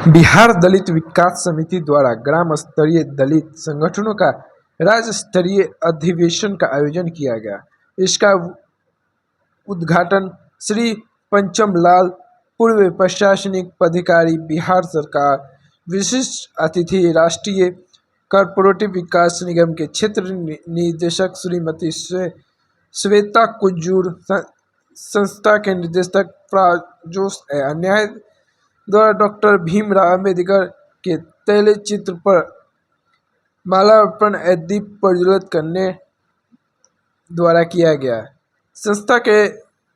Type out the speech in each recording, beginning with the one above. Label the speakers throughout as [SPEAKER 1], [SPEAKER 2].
[SPEAKER 1] बिहार दलित विकास समिति द्वारा ग्राम स्तरीय दलित संगठनों का राज्य स्तरीय अधिवेशन का आयोजन किया गया। इसका उद्घाटन श्री पंचम लाल, पूर्व प्रशासनिक पदाधिकारी, बिहार सरकार, विशिष्ट अतिथि, राष्ट्रीय कॉर्पोरेटिव विकास निगम के क्षेत्र निदेशक श्रीमती श्वेता कुजूर, संस्था के निदेशक प्राजोश न्याय द्वारा डॉक्टर भीमराव अंबेडकर के तैल चित्र पर माल्यार्पण दीप प्रज्वलित करने द्वारा किया गया। संस्था के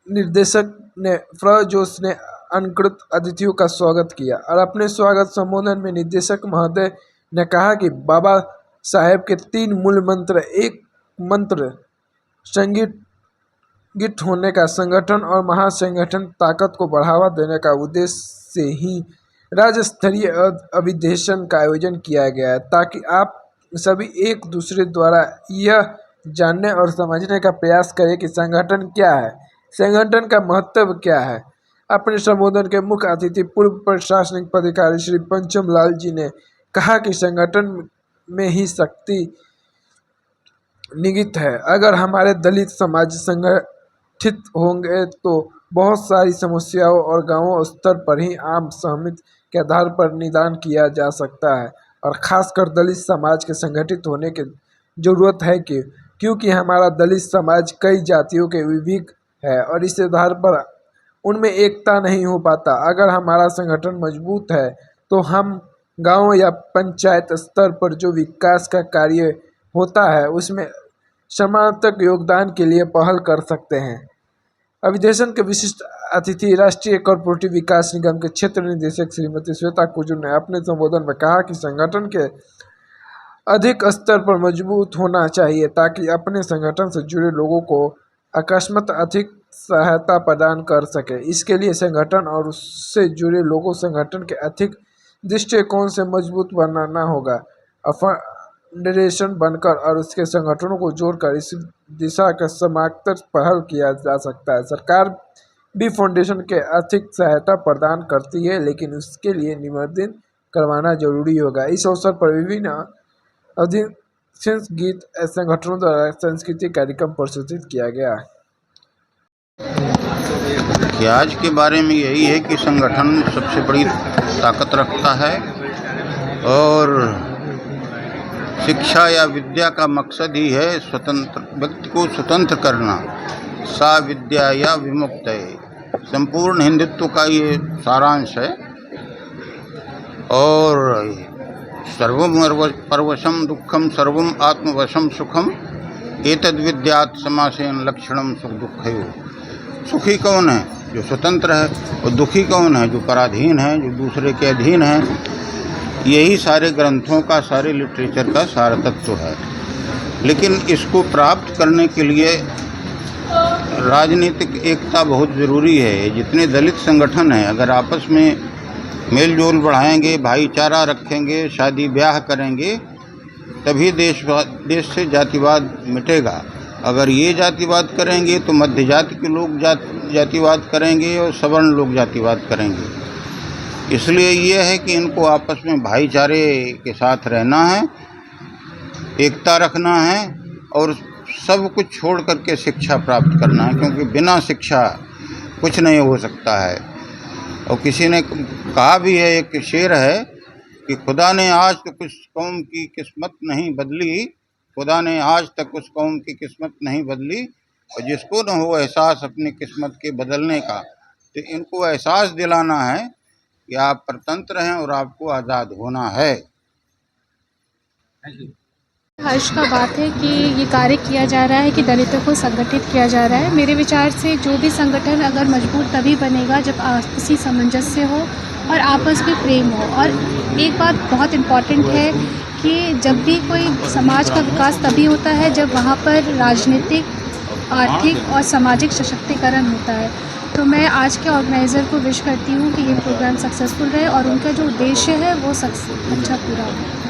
[SPEAKER 1] निर्देशक ने प्राजोश ने अनुकृत अतिथियों का स्वागत किया और अपने स्वागत संबोधन में निदेशक महोदय ने कहा कि बाबा साहेब के 3 मूल मंत्र, एक मंत्र संगठित होने का, संगठन और महासंगठन ताकत को बढ़ावा देने का उद्देश्य से ही राज्य स्तरीय अधिवेशन का आयोजन किया गया है, ताकि आप सभी एक दूसरे द्वारा यह जानने और समझने का प्रयास करें कि संगठन क्या है, संगठन का महत्व क्या है। अपने संबोधन के मुख्य अतिथि पूर्व प्रशासनिक पदाधिकारी श्री पंचम लाल जी ने कहा कि संगठन में ही शक्ति निहित है। अगर हमारे दलित समाज संगठित होंगे तो बहुत सारी समस्याओं और गांवों स्तर पर ही आम सहमति के आधार पर निदान किया जा सकता है, और खासकर दलित समाज के संगठित होने की जरूरत है क्योंकि हमारा दलित समाज कई जातियों के विभिन्न है और इस आधार पर उनमें एकता नहीं हो पाता। अगर हमारा संगठन मजबूत है तो हम गांव या पंचायत स्तर पर जो विकास का कार्य होता है उसमें समानांतर योगदान के लिए पहल कर सकते हैं। अधिवेशन के विशिष्ट अतिथि राष्ट्रीय कॉर्पोरेटिव विकास निगम के क्षेत्र निदेशक श्रीमती श्वेता कुजूर ने अपने संबोधन में कहा कि संगठन के अधिक स्तर पर मजबूत होना चाहिए ताकि अपने संगठन से जुड़े लोगों को अकस्मात अधिक सहायता प्रदान कर सके। इसके लिए संगठन और उससे जुड़े लोगों संगठन के आर्थिक दृष्टिकोण से मजबूत बनाना होगा। फेडरेशन बनकर और उसके संगठनों को जोड़कर इस दिशा का समानांतर पहल किया जा सकता है। सरकार भी फाउंडेशन के आर्थिक सहायता प्रदान करती है, लेकिन उसके लिए निबंधन करवाना जरूरी होगा। इस अवसर पर विभिन्न अधिवेशन गीत संगठनों द्वारा सांस्कृतिक कार्यक्रम प्रस्तुत किया गया।
[SPEAKER 2] कि आज के बारे में यही है कि संगठन सबसे बड़ी ताकत रखता है और शिक्षा या विद्या का मकसद ही है स्वतंत्र व्यक्ति को स्वतंत्र करना। सा विद्या या विमुक्त है, संपूर्ण हिंदुत्व का ये सारांश है। और सर्वम परवशम दुखम सर्वम आत्मवशम सुखम एतद् विद्यात् समासेन लक्षणम सुख दुःखयोः। सुखी कौन है? जो स्वतंत्र है। और दुखी कौन है? जो पराधीन है, जो दूसरे के अधीन है। यही सारे ग्रंथों का, सारे लिटरेचर का सार तत्व है। लेकिन इसको प्राप्त करने के लिए राजनीतिक एकता बहुत ज़रूरी है। जितने दलित संगठन हैं, अगर आपस में मेल जोल बढ़ाएंगे, भाईचारा रखेंगे, शादी ब्याह करेंगे, तभी देश से जातिवाद मिटेगा। अगर ये जातिवाद करेंगे तो मध्य जाति के लोग जातिवाद करेंगे और सवर्ण लोग जातिवाद करेंगे। इसलिए ये है कि इनको आपस में भाईचारे के साथ रहना है, एकता रखना है और सब कुछ छोड़ करके शिक्षा प्राप्त करना है, क्योंकि बिना शिक्षा कुछ नहीं हो सकता है। और किसी ने कहा भी है, एक शेर है कि खुदा ने आज तक उस कौम की किस्मत नहीं बदली, खुदा ने आज तक उस कौम की किस्मत नहीं बदली, और जिसको न हो एहसास अपनी किस्मत के बदलने का। तो इनको एहसास दिलाना है कि आप परतंत्र हैं और आपको आज़ाद होना है।
[SPEAKER 3] हर्ष का बात है कि ये कार्य किया जा रहा है कि दलितों को संगठित किया जा रहा है। मेरे विचार से जो भी संगठन अगर मजबूत तभी बनेगा जब आपसी सामंजस्य हो और आपस में प्रेम हो। और एक बात बहुत इम्पॉर्टेंट है कि जब भी कोई समाज का विकास तभी होता है जब वहाँ पर राजनीतिक, आर्थिक और सामाजिक सशक्तिकरण होता है। तो मैं आज के ऑर्गेनाइज़र को विश करती हूँ कि ये प्रोग्राम सक्सेसफुल रहे और उनका जो उद्देश्य है वो अच्छा पूरा हो।